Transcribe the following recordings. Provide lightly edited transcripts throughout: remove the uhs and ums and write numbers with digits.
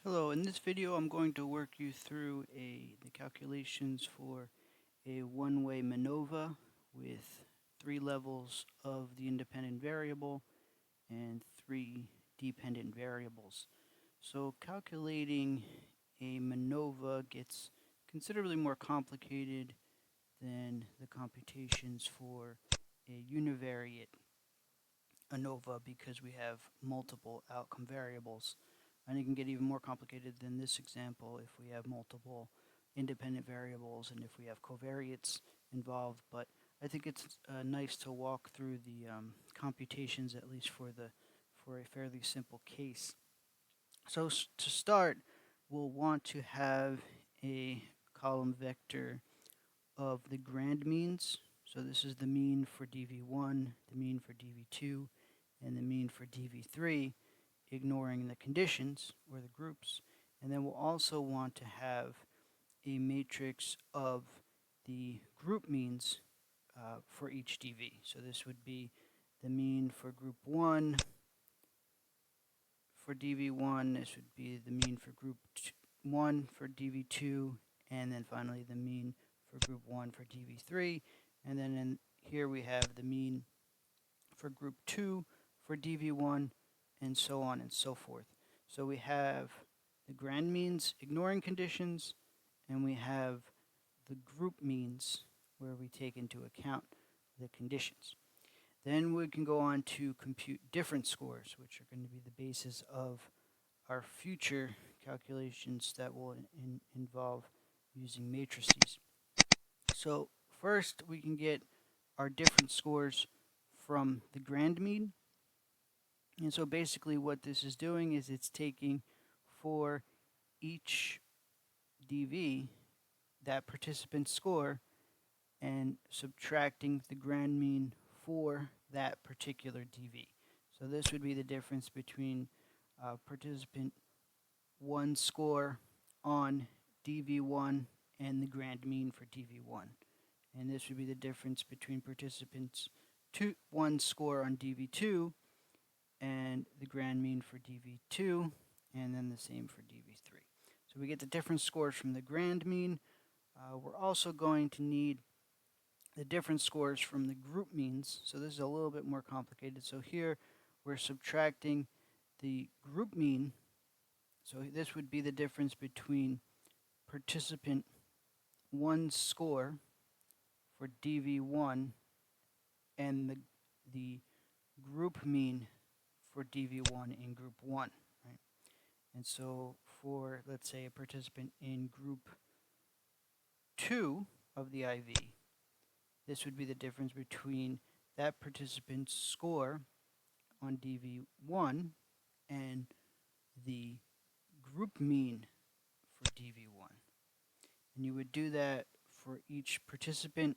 Hello, in this video I'm going to work you through the calculations for a one-way MANOVA with 3 levels of the independent variable and 3 dependent variables. So calculating a MANOVA gets considerably more complicated than the computations for a univariate ANOVA because we have multiple outcome variables. And it can get even more complicated than this example if we have multiple independent variables and if we have covariates involved. But I think it's nice to walk through the computations, at least for a fairly simple case. So to start, we'll want to have a column vector of the grand means. So this is the mean for dv1, the mean for dv2, and the mean for dv3, ignoring the conditions or the groups. And then we'll also want to have a matrix of the group means for each dv. So this would be the mean for group 1 for dv1, this would be the mean for group 1 for dv2, and then finally the mean for group 1 for dv3. And then in here we have the mean for group 2 for dv1, and so on and so forth. So we have the grand means ignoring conditions, and we have the group means where we take into account the conditions. Then we can go on to compute difference scores, which are going to be the basis of our future calculations that will involve using matrices. So first we can get our difference scores from the grand mean. And so basically what this is doing is it's taking for each dv that participant score and subtracting the grand mean for that particular dv. So this would be the difference between participant 1 score on dv1 and the grand mean for dv1. And this would be the difference between participants 1 score on dv2 and the grand mean for dv2, and then the same for dv3. So we get the difference scores from the grand mean. We're also going to need the difference scores from the group means. So this is a little bit more complicated. So here we're subtracting the group mean. So this would be the difference between participant 1 score for dv1 and the group mean for dv1 in group 1, right? And so for, let's say, a participant in group 2 of the IV, this would be the difference between that participant's score on dv1 and the group mean for dv1. And you would do that for each participant,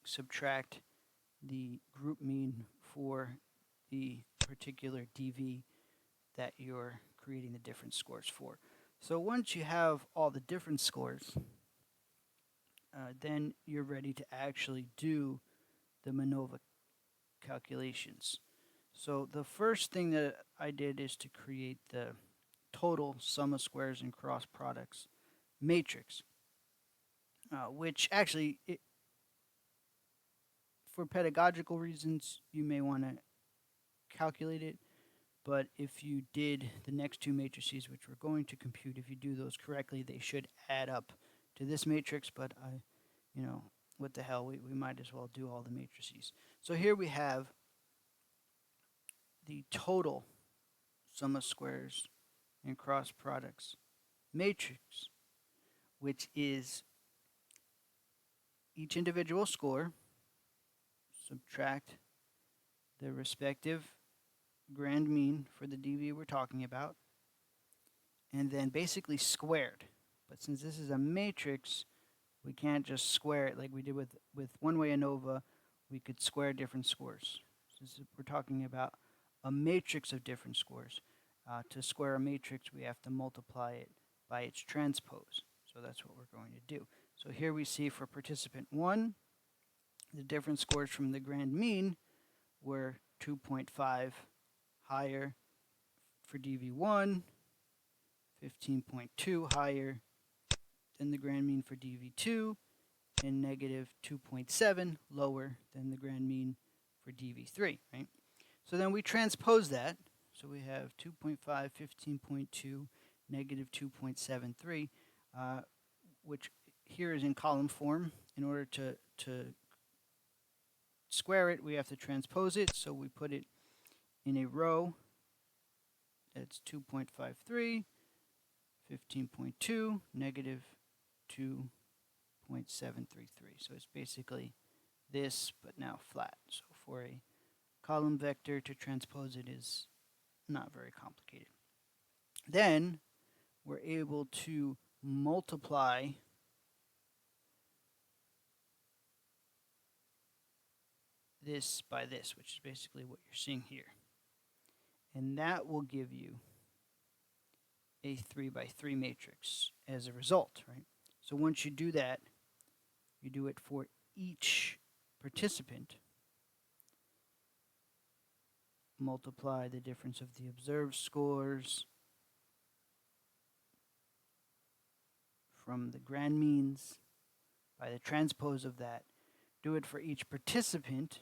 subtract the group mean for the particular dv that you're creating the difference scores for. So once you have all the difference scores, then you're ready to actually do the MANOVA calculations. So the first thing that I did is to create the total sum of squares and cross products matrix, which actually, for pedagogical reasons, you may want to calculate it. But if you did the next two matrices, which we're going to compute, if you do those correctly, they should add up to this matrix. But what the hell, we might as well do all the matrices. So here we have the total sum of squares and cross products matrix, which is each individual score, subtract the respective grand mean for the dv we're talking about, and then basically squared. But since this is a matrix, we can't just square it like we did with one-way ANOVA. We could square different scores. Since we're talking about a matrix of different scores, to square a matrix we have to multiply it by its transpose. So that's what we're going to do. So here we see for participant 1, the difference scores from the grand mean were 2.5 higher for dv1 15.2 higher than the grand mean for DV2, and negative 2.7 lower than the grand mean for DV3, right? So then we transpose that. So we have 2.5, 15.2, negative 2.73, which here is in column form. In order to square it, we have to transpose it. So we put it in a row. That's 2.53, 15.2, negative 2.733. So it's basically this, but now flat. So for a column vector to transpose it is not very complicated. Then we're able to multiply this by this, which is basically what you're seeing here. And that will give you a 3 by 3 matrix as a result, right? So once you do that, you do it for each participant. Multiply the difference of the observed scores from the grand means by the transpose of that. Do it for each participant,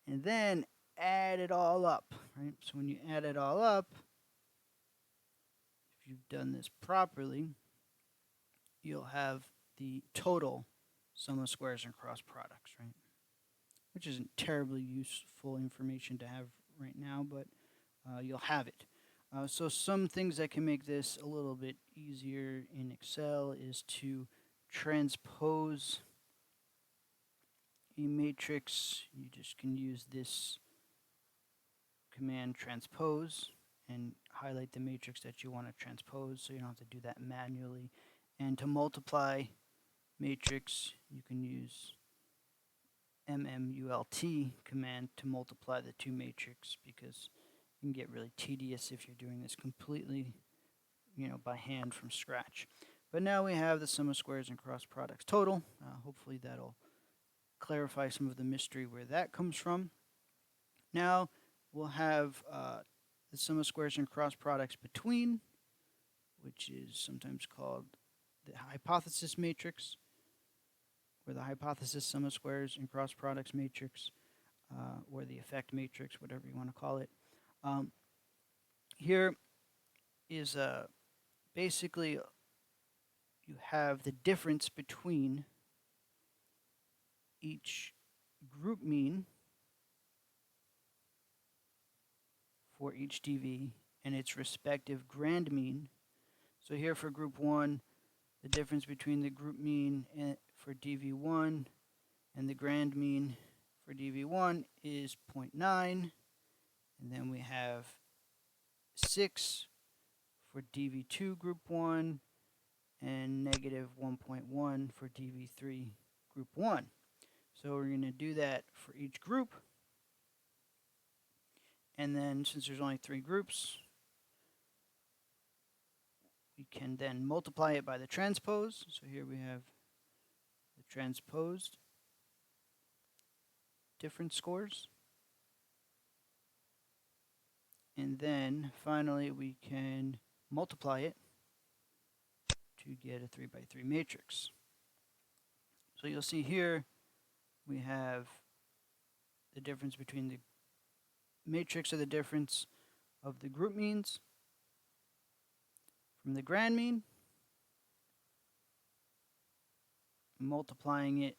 and then add it all up, right? So when you add it all up, if you've done this properly, you'll have the total sum of squares and cross products, right? Which isn't terribly useful information to have right now, but you'll have it. So some things that can make this a little bit easier in Excel is to transpose a matrix. You just can use this command transpose and highlight the matrix that you want to transpose, so you don't have to do that manually. And to multiply matrix, you can use MMULT command to multiply the two matrix, because it can get really tedious if you're doing this completely, by hand from scratch. But now we have the sum of squares and cross products total. Hopefully that'll clarify some of the mystery where that comes from. Now we'll have the sum of squares and cross products between, which is sometimes called the hypothesis matrix, or the hypothesis sum of squares and cross products matrix, or the effect matrix, whatever you want to call it. Here is basically you have the difference between each group mean for each DV and its respective grand mean. So here for group 1, the difference between the group mean for DV1 and the grand mean for DV1 is 0.9, and then we have 6 for DV2 group 1 and negative 1.1 for DV3 group 1. So we're going to do that for each group. And then since there's only 3 groups, we can then multiply it by the transpose. So here we have the transposed difference scores. And then finally we can multiply it to get a 3 by 3 matrix. So you'll see here we have the difference between the matrix, or the difference of the group means from the grand mean, multiplying it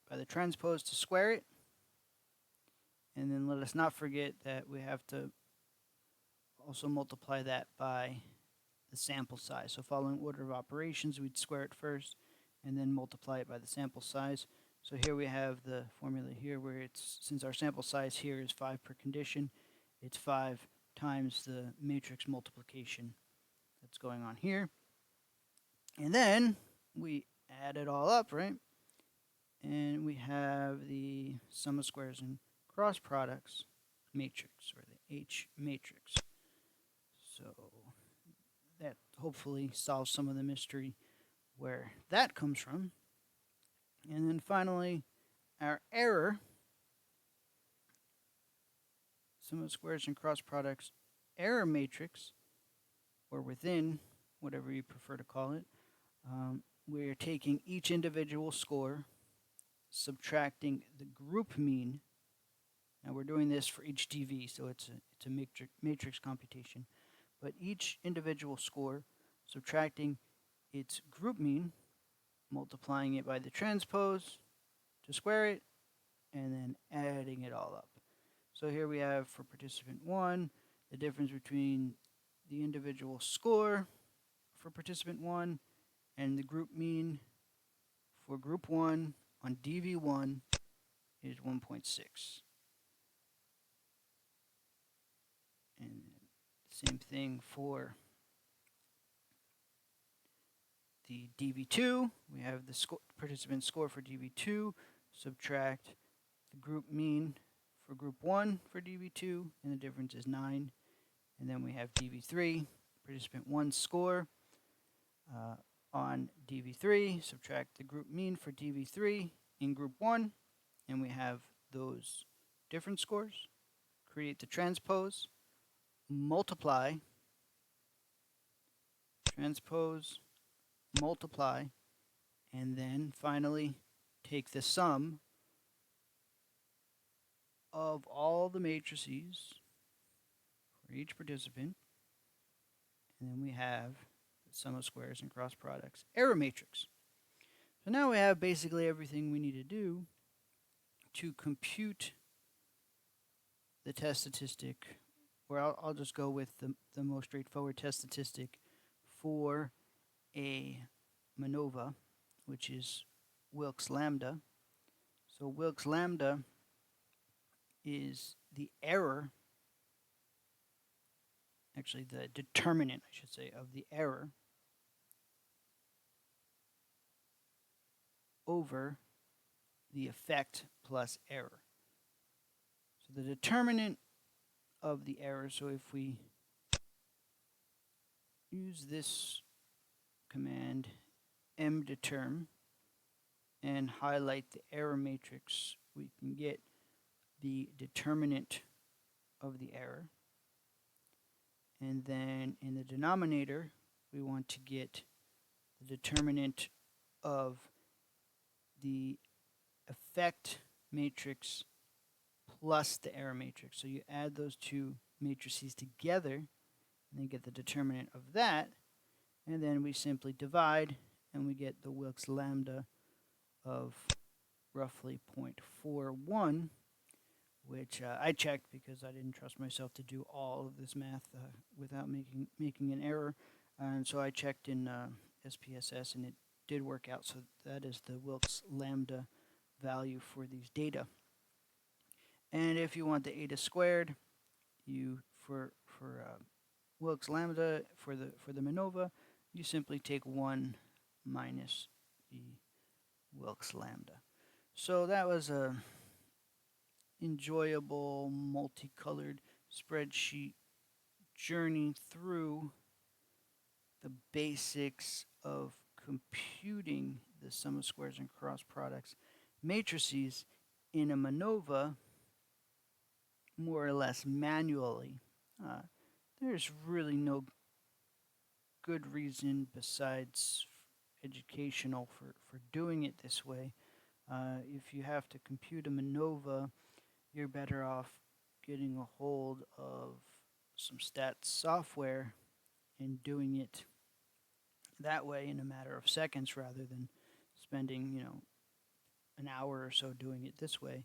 by the transpose to square it. And then let us not forget that we have to also multiply that by the sample size. So following order of operations, we'd square it first and then multiply it by the sample size. So here we have the formula here where it's, since our sample size here is 5 per condition, it's 5 times the matrix multiplication that's going on here. And then we add it all up, right? And we have the sum of squares and cross products matrix, or the H matrix. So that hopefully solves some of the mystery where that comes from. And then finally, our error, sum of squares and cross products error matrix, or within whatever you prefer to call it. We're taking each individual score, subtracting the group mean. Now we're doing this for each DV, so it's a matrix computation. But each individual score, subtracting its group mean, multiplying it by the transpose to square it, and then adding it all up. So here we have for participant 1, the difference between the individual score for participant 1 and the group mean for group 1 on DV1 is 1.6. And same thing for the DV2. We have the participant score for DV2, subtract the group mean for group 1 for DV2, and the difference is 9. And then we have DV3, participant 1 score on DV3, subtract the group mean for DV3 in group 1, and we have those different scores. Create the transpose, multiply, transpose, multiply, and then finally take the sum of all the matrices for each participant, and then we have the sum of squares and cross products error matrix. So now we have basically everything we need to do to compute the test statistic, or I'll just go with the most straightforward test statistic for a MANOVA, which is Wilks Lambda. So Wilks Lambda is the error, actually the determinant, I should say, of the error over the effect plus error. So the determinant of the error, so if we use this command mdeterm and highlight the error matrix, we can get the determinant of the error. And then in the denominator, we want to get the determinant of the effect matrix plus the error matrix. So you add those two matrices together and then get the determinant of that, and then we simply divide and we get the Wilks Lambda of roughly 0.41, which I checked because I didn't trust myself to do all of this math without making an error, and so I checked in SPSS and it did work out. So that is the Wilks Lambda value for these data. And if you want the eta squared, you for Wilks Lambda for the MANOVA, you simply take 1 minus the Wilks Lambda. So that was a enjoyable multicolored spreadsheet journey through the basics of computing the sum of squares and cross products matrices in a MANOVA more or less manually. There's really no good reason besides educational for doing it this way. If you have to compute a MANOVA, you're better off getting a hold of some stats software and doing it that way in a matter of seconds rather than spending, an hour or so doing it this way.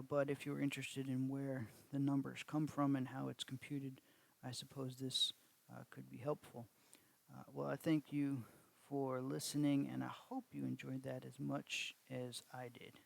But if you're interested in where the numbers come from and how it's computed, I suppose this could be helpful. Well, I thank you for listening, and I hope you enjoyed that as much as I did.